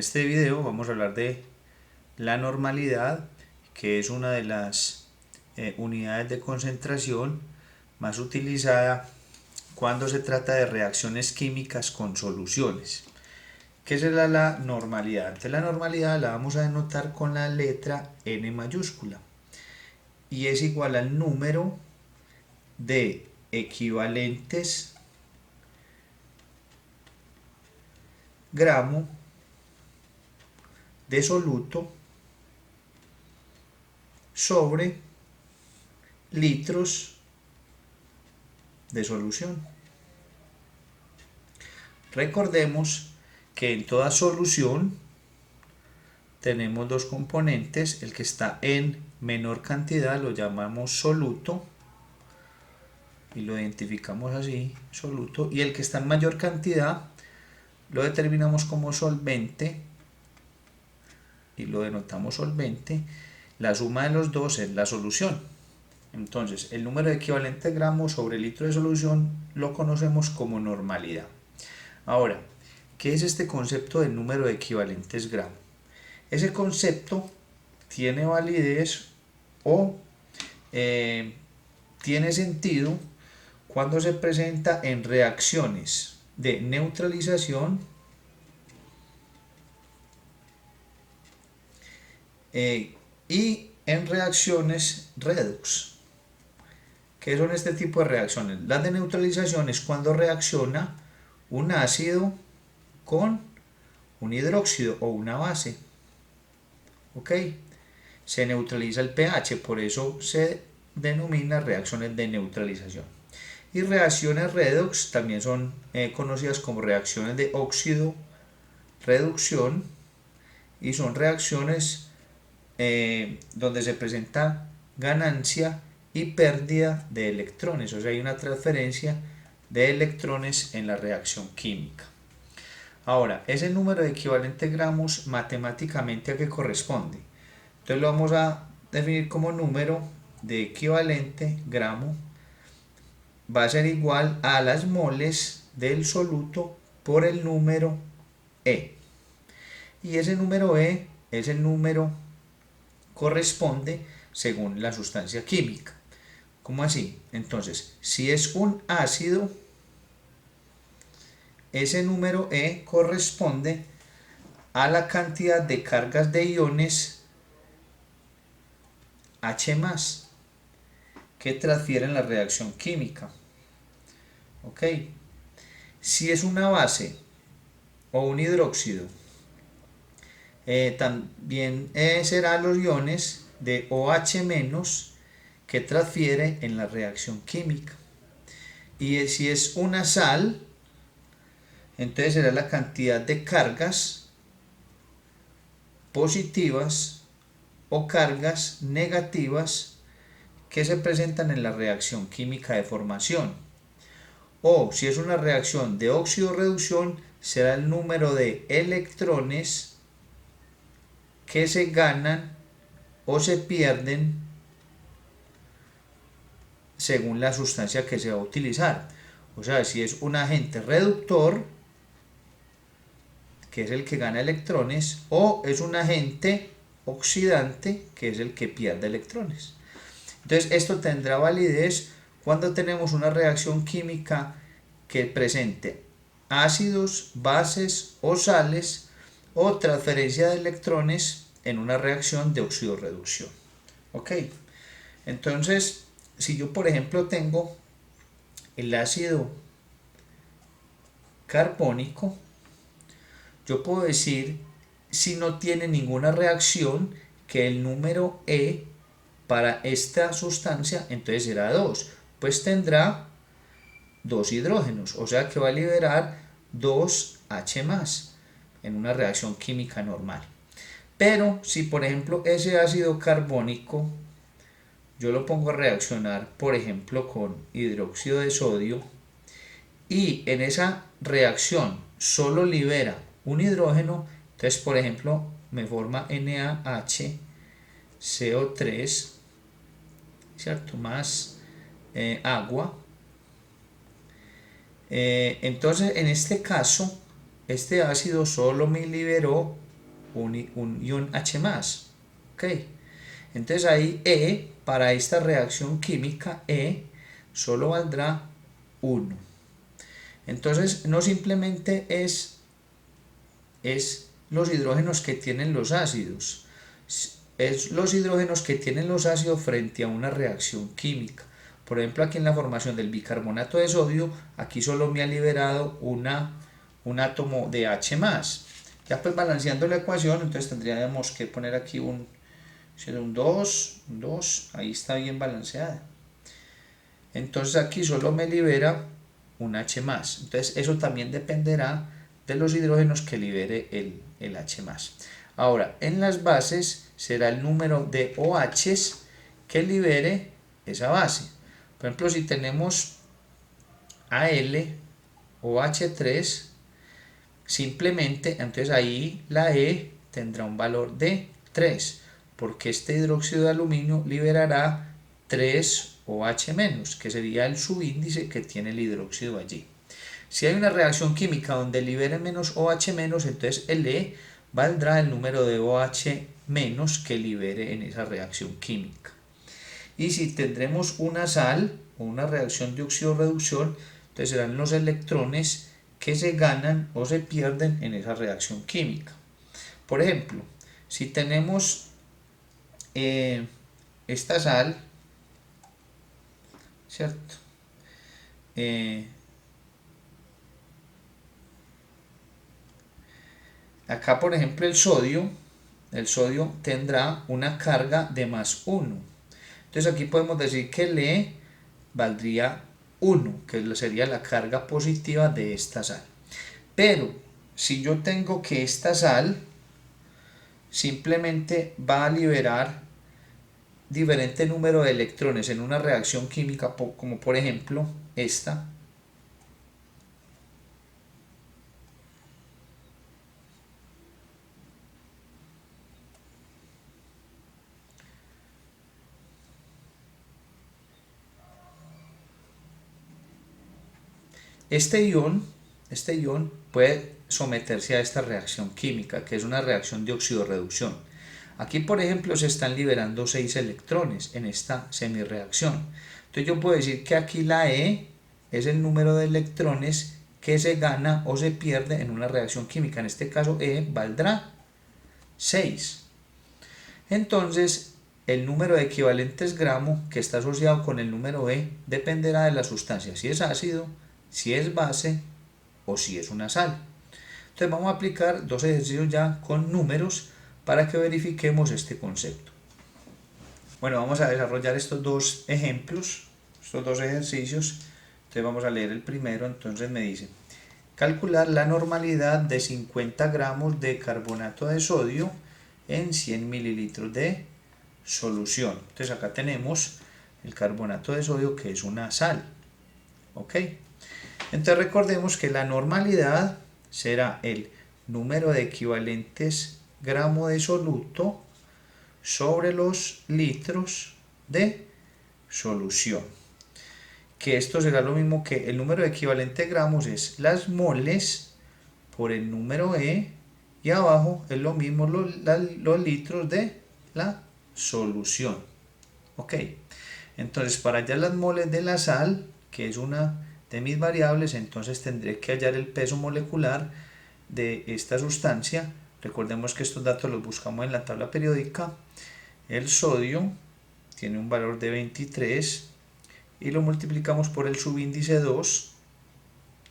este video vamos a hablar de la normalidad, que es una de las unidades de concentración más utilizada cuando se trata de reacciones químicas con soluciones. ¿Qué será la normalidad? Entonces la normalidad la vamos a denotar con la letra N mayúscula y es igual al número de equivalentes gramo de soluto sobre litros de solución. Recordemos que en toda solución tenemos dos componentes. El que está en menor cantidad lo llamamos soluto y lo identificamos así, soluto, y el que está en mayor cantidad lo determinamos como solvente y lo denotamos solvente. La suma de los dos es la solución. Entonces, el número de equivalentes gramos sobre litro de solución lo conocemos como normalidad. Ahora, ¿qué es este concepto del número de equivalentes gramos? Ese concepto tiene validez o tiene sentido cuando se presenta en reacciones de neutralización y en reacciones redox. ¿Qué son este tipo de reacciones? Las de neutralización es cuando reacciona un ácido con un hidróxido o una base. ¿Ok? Se neutraliza el pH, por eso se denomina reacciones de neutralización. Y reacciones redox también son conocidas como reacciones de óxido-reducción y son reacciones donde se presenta ganancia y pérdida de electrones, o sea, hay una transferencia de electrones en la reacción química. Ahora, ese número de equivalentes gramos matemáticamente ¿a qué corresponde? Entonces lo vamos a definir como número de equivalente gramo va a ser igual a las moles del soluto por el número E. Y ese número E es el número corresponde según la sustancia química. ¿Cómo así? Entonces, si es un ácido, ese número E corresponde a la cantidad de cargas de iones H+, que transfieren la reacción química. ¿Ok? Si es una base o un hidróxido, también serán los iones de OH- que transfiere en la reacción química. Y si es una sal, entonces será la cantidad de cargas positivas o cargas negativas que se presentan en la reacción química de formación. O si es una reacción de óxido-reducción, será el número de electrones que se ganan o se pierden según la sustancia que se va a utilizar. O sea, si es un agente reductor, que es el que gana electrones, o es un agente oxidante, que es el que pierde electrones. Entonces, esto tendrá validez cuando tenemos una reacción química que presente ácidos, bases o sales o transferencia de electrones en una reacción de óxido-reducción. ¿Ok? Entonces, si yo por ejemplo tengo el ácido carbónico, yo puedo decir, si no tiene ninguna reacción, que el número E para esta sustancia entonces será 2, pues tendrá 2 hidrógenos, o sea que va a liberar 2H+ en una reacción química normal. Pero si por ejemplo ese ácido carbónico yo lo pongo a reaccionar por ejemplo con hidróxido de sodio y en esa reacción solo libera un hidrógeno, entonces por ejemplo me forma NaHCO3, ¿cierto? Más agua. Entonces en este caso este ácido solo me liberó un ion H+. ¿Ok? Entonces ahí E, para esta reacción química, E solo valdrá 1. Entonces no simplemente es los hidrógenos que tienen los ácidos, es los hidrógenos que tienen los ácidos frente a una reacción química. Por ejemplo, aquí en la formación del bicarbonato de sodio, aquí solo me ha liberado un átomo de H+. Ya pues balanceando la ecuación, entonces tendríamos que poner aquí un 2, ahí está bien balanceada. Entonces aquí solo me libera un H+. Entonces eso también dependerá de los hidrógenos que libere el H+. Ahora, en las bases será el número de OHs que libere esa base. Por ejemplo, si tenemos Al o H3, simplemente, entonces ahí la E tendrá un valor de 3, porque este hidróxido de aluminio liberará 3 OH-, que sería el subíndice que tiene el hidróxido allí. Si hay una reacción química donde libere menos OH-, entonces el E valdrá el número de OH- que libere en esa reacción química. Y si tendremos una sal o una reacción de oxidorreducción, entonces serán los electrones que se ganan o se pierden en esa reacción química. Por ejemplo, si tenemos esta sal, ¿cierto? Acá, por ejemplo, el sodio tendrá una carga de +1. Entonces aquí podemos decir que el E valdría 1, que sería la carga positiva de esta sal. Pero si yo tengo que esta sal simplemente va a liberar diferente número de electrones en una reacción química, como por ejemplo esta, este ion puede someterse a esta reacción química, que es una reacción de oxidorreducción. Aquí, por ejemplo, se están liberando 6 electrones en esta semirreacción. Entonces yo puedo decir que aquí la E es el número de electrones que se gana o se pierde en una reacción química. En este caso E valdrá 6. Entonces, el número de equivalentes gramo que está asociado con el número E dependerá de la sustancia, si es ácido, si es base o si es una sal. Entonces vamos a aplicar dos ejercicios ya con números para que verifiquemos este concepto. Bueno, vamos a desarrollar estos dos ejemplos, estos dos ejercicios. Entonces vamos a leer el primero. Entonces me dice: calcular la normalidad de 50 gramos de carbonato de sodio en 100 mililitros de solución. Entonces acá tenemos el carbonato de sodio, que es una sal. ¿Ok? Entonces recordemos que la normalidad será el número de equivalentes gramo de soluto sobre los litros de solución. Que esto será lo mismo que el número de equivalentes gramos es las moles por el número E, y abajo es lo mismo los litros de la solución. Ok, entonces para hallar las moles de la sal, que es una de mis variables, entonces tendré que hallar el peso molecular de esta sustancia. Recordemos que estos datos los buscamos en la tabla periódica. El sodio tiene un valor de 23 y lo multiplicamos por el subíndice 2,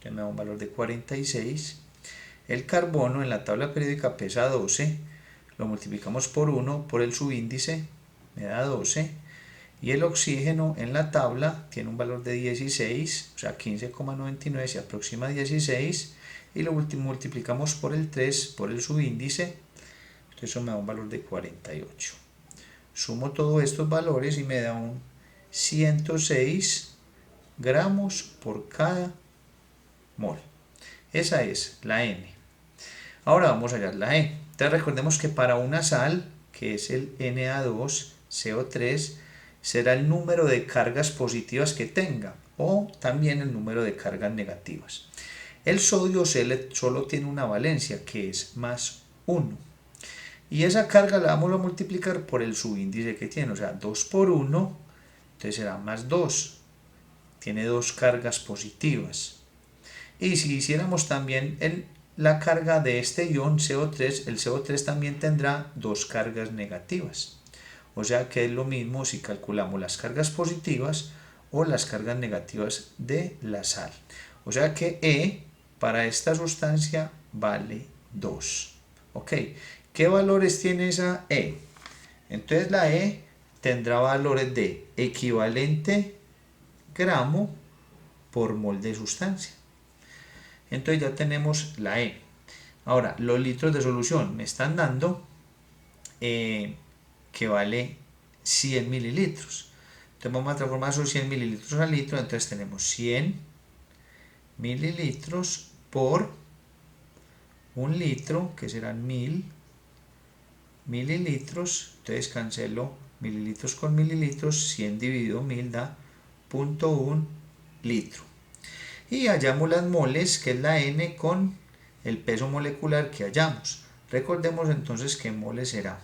que me da un valor de 46. El carbono en la tabla periódica pesa 12, lo multiplicamos por 1 por el subíndice, me da 12. Y el oxígeno en la tabla tiene un valor de 16, o sea 15,99, se aproxima a 16, y lo multiplicamos por el 3 por el subíndice, entonces eso me da un valor de 48. Sumo todos estos valores y me da un 106 gramos por cada mol. Esa es la N. Ahora vamos a hallar la E. Entonces recordemos que para una sal, que es el Na2CO3, será el número de cargas positivas que tenga, o también el número de cargas negativas. El sodio solo tiene una valencia, que es +1. Y esa carga la vamos a multiplicar por el subíndice que tiene, o sea, 2 por 1, entonces será más 2. Tiene dos cargas positivas. Y si hiciéramos también la carga de este ion CO3, el CO3 también tendrá dos cargas negativas. O sea que es lo mismo si calculamos las cargas positivas o las cargas negativas de la sal. O sea que E para esta sustancia vale 2. ¿Ok? ¿Qué valores tiene esa E? Entonces la E tendrá valores de equivalente gramo por mol de sustancia. Entonces ya tenemos la E. Ahora, los litros de solución me están dando que vale 100 mililitros. Entonces vamos a transformar esos 100 mililitros a litro. Entonces tenemos 100 mililitros por un litro, que serán 1000 mililitros. Entonces cancelo mililitros con mililitros. 100 dividido 1000 da 0.1 litro. Y hallamos las moles, que es la N, con el peso molecular que hallamos. Recordemos entonces que moles será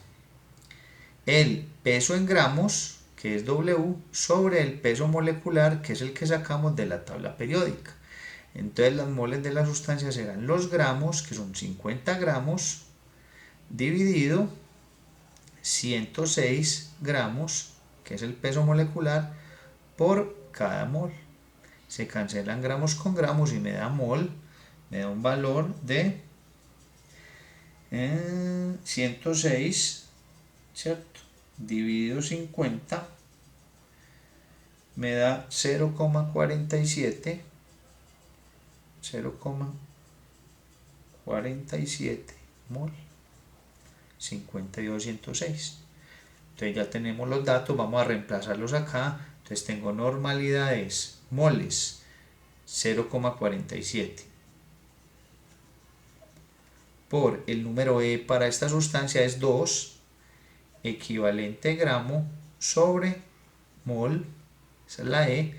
el peso en gramos, que es W, sobre el peso molecular, que es el que sacamos de la tabla periódica. Entonces las moles de la sustancia serán los gramos, que son 50 gramos, dividido 106 gramos, que es el peso molecular, por cada mol. Se cancelan gramos con gramos y me da mol, me da un valor de 106, ¿cierto? Dividido 50 me da 0,47 mol, 52,106. Entonces ya tenemos los datos, vamos a reemplazarlos acá. Entonces tengo normalidades, moles, 0,47 por el número E para esta sustancia es 2, equivalente gramo sobre mol, esa es la E,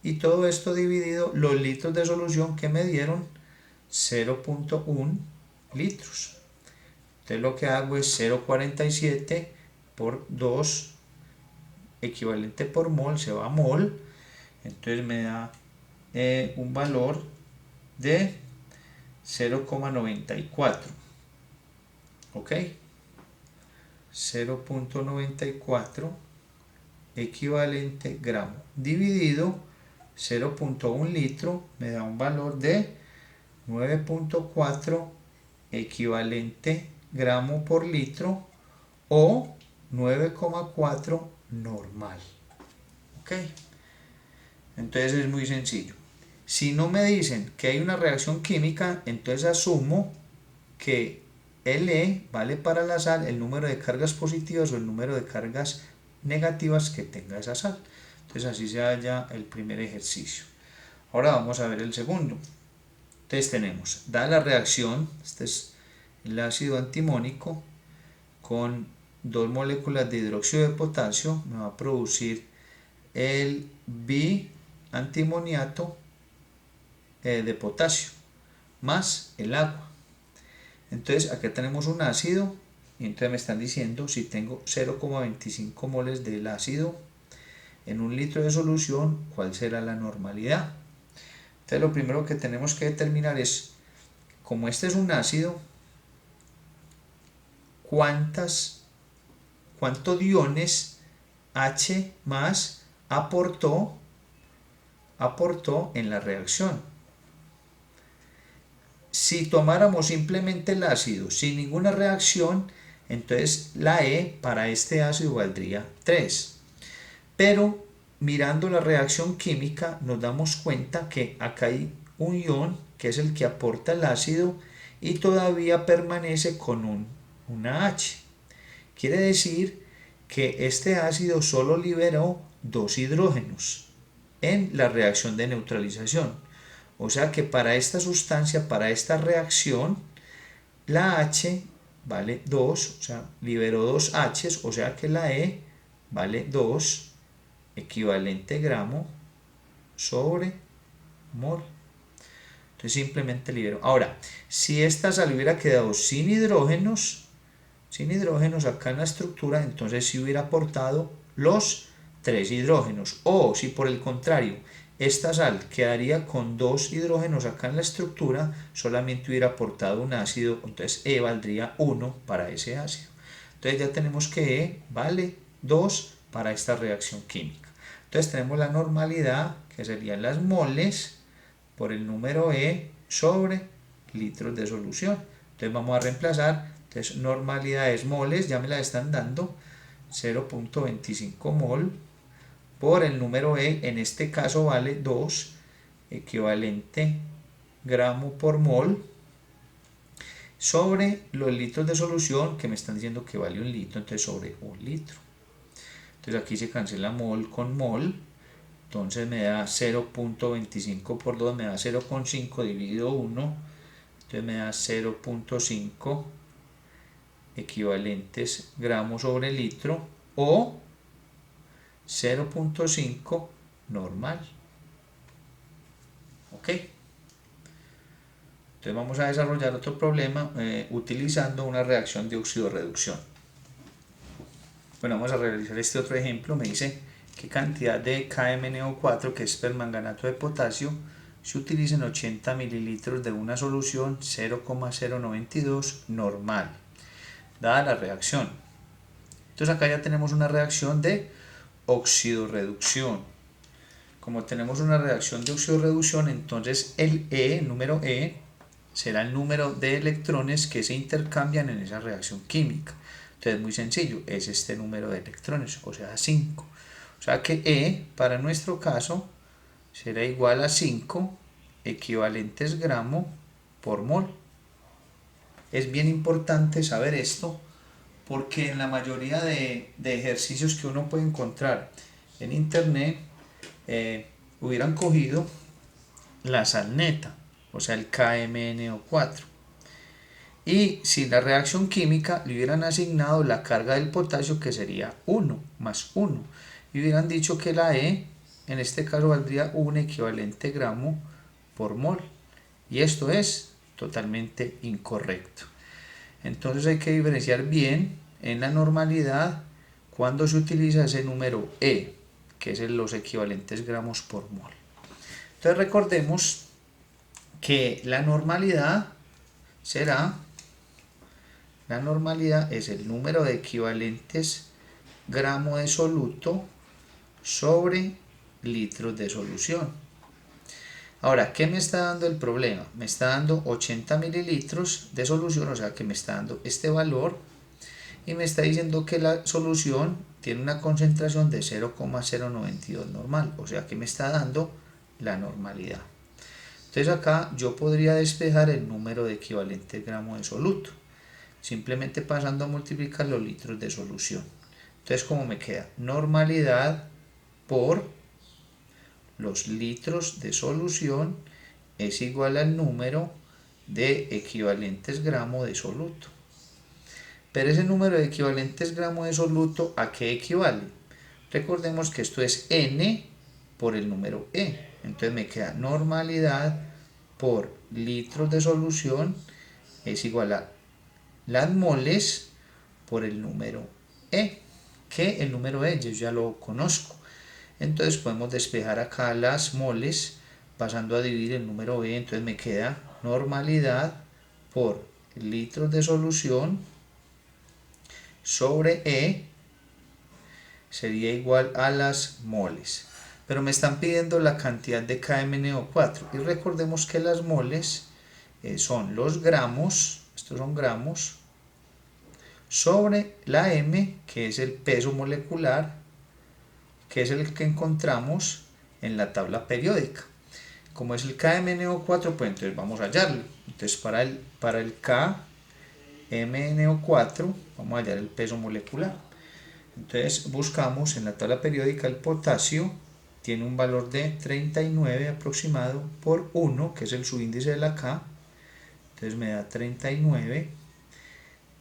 y todo esto dividido los litros de solución que me dieron, 0.1 litros. Entonces lo que hago es 0,47 por 2, equivalente por mol, se va a mol, entonces me da un valor de 0,94. ¿Ok? 0.94 equivalente gramo dividido 0.1 litro me da un valor de 9.4 equivalente gramo por litro o 9,4 normal. ¿Ok? Entonces es muy sencillo. Si no me dicen que hay una reacción química, entonces asumo que Le vale para la sal el número de cargas positivas o el número de cargas negativas que tenga esa sal. Entonces así se halla el primer ejercicio. Ahora vamos a ver el segundo. Entonces tenemos, dada la reacción, este es el ácido antimónico con dos moléculas de hidróxido de potasio, me va a producir el biantimoniato de potasio más el agua. Entonces acá tenemos un ácido y entonces me están diciendo si tengo 0,25 moles del ácido en un litro de solución, ¿cuál será la normalidad? Entonces lo primero que tenemos que determinar es, como este es un ácido, ¿cuántos iones H más aportó en la reacción? Si tomáramos simplemente el ácido sin ninguna reacción, entonces la E para este ácido valdría 3. Pero mirando la reacción química nos damos cuenta que acá hay un ion que es el que aporta el ácido y todavía permanece con una H. Quiere decir que este ácido solo liberó 2 hidrógenos en la reacción de neutralización. O sea que para esta sustancia, para esta reacción, la H vale 2, o sea, liberó 2 H's, o sea que la E vale 2, equivalente gramo sobre mol. Entonces simplemente libero. Ahora, si esta sal hubiera quedado sin hidrógenos, sin hidrógenos acá en la estructura, entonces sí hubiera aportado los 3 hidrógenos. O si por el contrario esta sal quedaría con 2 hidrógenos acá en la estructura, solamente hubiera aportado un ácido, entonces E valdría 1 para ese ácido. Entonces ya tenemos que E vale 2 para esta reacción química. Entonces tenemos la normalidad, que serían las moles por el número E sobre litros de solución. Entonces vamos a reemplazar, entonces normalidad es moles, ya me la están dando, 0.25 mol por el número E, en este caso vale 2, equivalente gramo por mol, sobre los litros de solución, que me están diciendo que vale 1 litro, entonces sobre 1 litro. Entonces aquí se cancela mol con mol, entonces me da 0.25 por 2, me da 0.5 dividido 1, entonces me da 0.5 equivalentes gramos sobre litro, o 0.5 normal. ¿Ok? Entonces vamos a desarrollar otro problema utilizando una reacción de oxidorreducción. Bueno, vamos a realizar este otro ejemplo. Me dice qué cantidad de KMnO4, que es permanganato de potasio, se utiliza en 80 mililitros de una solución 0,092 normal, dada la reacción. Entonces acá ya tenemos una reacción de oxidorreducción. Como tenemos una reacción de oxidorreducción, entonces el E, el número E, será el número de electrones que se intercambian en esa reacción química. Entonces muy sencillo, es este número de electrones, o sea 5. O sea que E para nuestro caso será igual a 5 equivalentes gramo por mol. Es bien importante saber esto porque en la mayoría de ejercicios que uno puede encontrar en internet hubieran cogido la sal neta, o sea el KMnO4, y si la reacción química le hubieran asignado la carga del potasio, que sería 1 más 1, y hubieran dicho que la E en este caso valdría 1 equivalente gramo por mol, y esto es totalmente incorrecto. Entonces hay que diferenciar bien en la normalidad cuando se utiliza ese número E, que es los equivalentes gramos por mol. Entonces recordemos que la normalidad es el número de equivalentes gramo de soluto sobre litros de solución. Ahora, ¿qué me está dando el problema? Me está dando 80 mililitros de solución, o sea que me está dando este valor, y me está diciendo que la solución tiene una concentración de 0,092 normal, o sea que me está dando la normalidad. Entonces acá yo podría despejar el número de equivalentes gramos de soluto, simplemente pasando a multiplicar los litros de solución. Entonces, ¿cómo me queda? Normalidad por los litros de solución es igual al número de equivalentes gramos de soluto. Pero ese número de equivalentes gramos de soluto, ¿a qué equivale? Recordemos que esto es N por el número E. Entonces me queda normalidad por litros de solución es igual a las moles por el número E, que el número E yo ya lo conozco. Entonces podemos despejar acá las moles pasando a dividir el número E, entonces me queda normalidad por litros de solución sobre E sería igual a las moles. Pero me están pidiendo la cantidad de KMnO4 y recordemos que las moles son los gramos, estos son gramos, sobre la M, que es el peso molecular, que es el que encontramos en la tabla periódica. Como es el KMnO4, pues entonces vamos a hallarlo. Entonces para el KMnO4 vamos a hallar el peso molecular. Entonces buscamos en la tabla periódica el potasio, tiene un valor de 39 aproximado por 1, que es el subíndice de la K, entonces me da 39.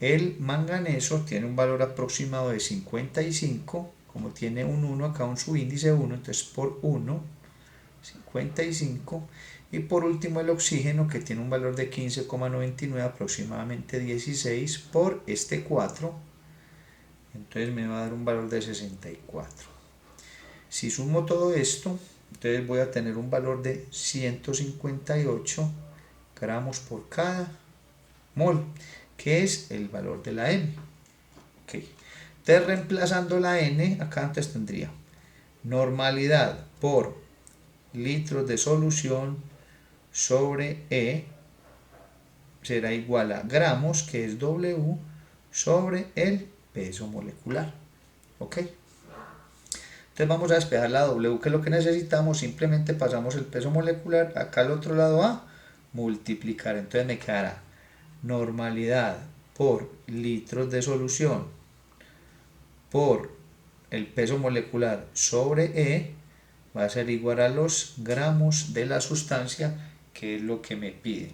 El manganeso tiene un valor aproximado de 55, como tiene un 1 acá, un subíndice 1, entonces por 1, 55. Y por último el oxígeno, que tiene un valor de 15,99, aproximadamente 16 por este 4, entonces me va a dar un valor de 64. Si sumo todo esto, entonces voy a tener un valor de 158 gramos por cada mol, que es el valor de la N. Okay. Entonces, reemplazando la N, acá antes tendría normalidad por litros de solución sobre E será igual a gramos, que es W, sobre el peso molecular. ¿Ok? Entonces vamos a despejar la W, que es lo que necesitamos. Simplemente pasamos el peso molecular acá al otro lado a multiplicar. Entonces me quedará normalidad por litros de solución por el peso molecular sobre E va a ser igual a los gramos de la sustancia, que es lo que me pide.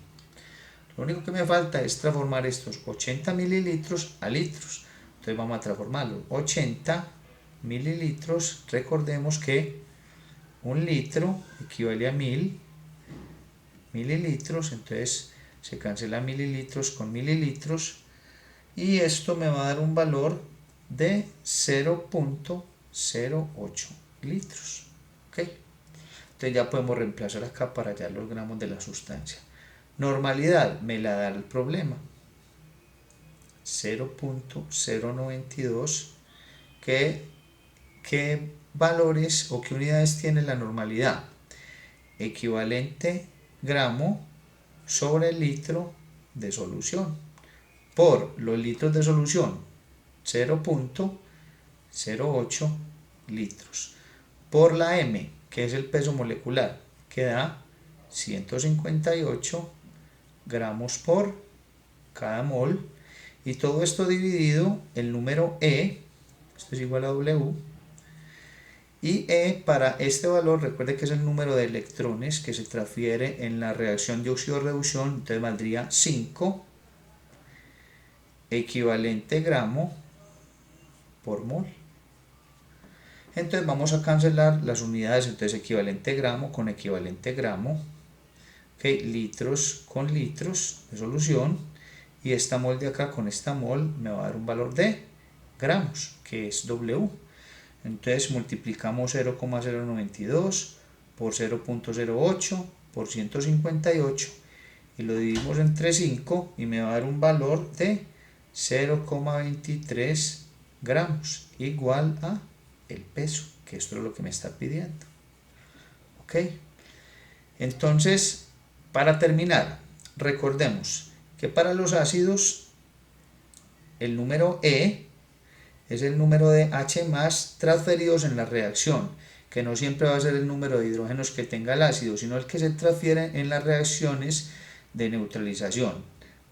Lo único que me falta es transformar estos 80 mililitros a litros. Entonces vamos a transformarlo. 80 mililitros, recordemos que un litro equivale a 1000 mililitros, entonces se cancela mililitros con mililitros y esto me va a dar un valor de 0.08 litros. ¿Ok? Entonces ya podemos reemplazar acá para hallar los gramos de la sustancia. Normalidad me la da el problema, 0.092. ¿Qué valores o qué unidades tiene la normalidad? Equivalente gramo sobre el litro de solución por los litros de solución, 0.08 litros, por la M, que es el peso molecular, que da 158 gramos por cada mol, y todo esto dividido el número E, esto es igual a W, y E para este valor, recuerde que es el número de electrones que se transfiere en la reacción de óxido-reducción, entonces valdría 5 equivalente gramo por mol. Entonces vamos a cancelar las unidades, entonces equivalente gramo con equivalente gramo, okay, litros con litros de solución, y esta mol de acá con esta mol me va a dar un valor de gramos, que es W. Entonces multiplicamos 0,092 por 0.08 por 158 y lo dividimos entre 5 y me va a dar un valor de 0,23 gramos, igual a el peso, que esto es lo que me está pidiendo. ¿Ok? Entonces, para terminar, recordemos que para los ácidos el número E es el número de H+ transferidos en la reacción, que no siempre va a ser el número de hidrógenos que tenga el ácido, sino el que se transfiere en las reacciones de neutralización.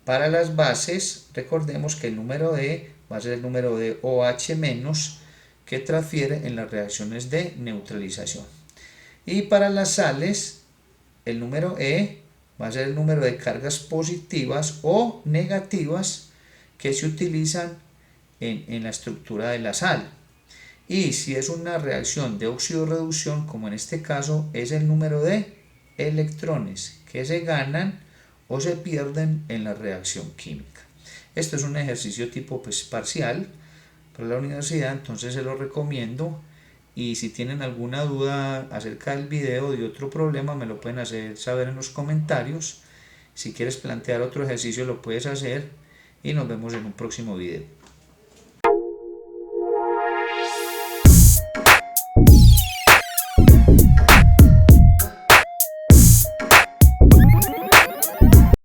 Para las bases, recordemos que el número E va a ser el número de OH- que transfiere en las reacciones de neutralización. Y para las sales, el número E va a ser el número de cargas positivas o negativas que se utilizan en la estructura de la sal. Y si es una reacción de óxido-reducción, como en este caso, es el número de electrones que se ganan o se pierden en la reacción química. Esto es un ejercicio tipo parcial para la universidad, entonces se lo recomiendo, y si tienen alguna duda acerca del video o de otro problema me lo pueden hacer saber en los comentarios. Si quieres plantear otro ejercicio lo puedes hacer y nos vemos en un próximo video.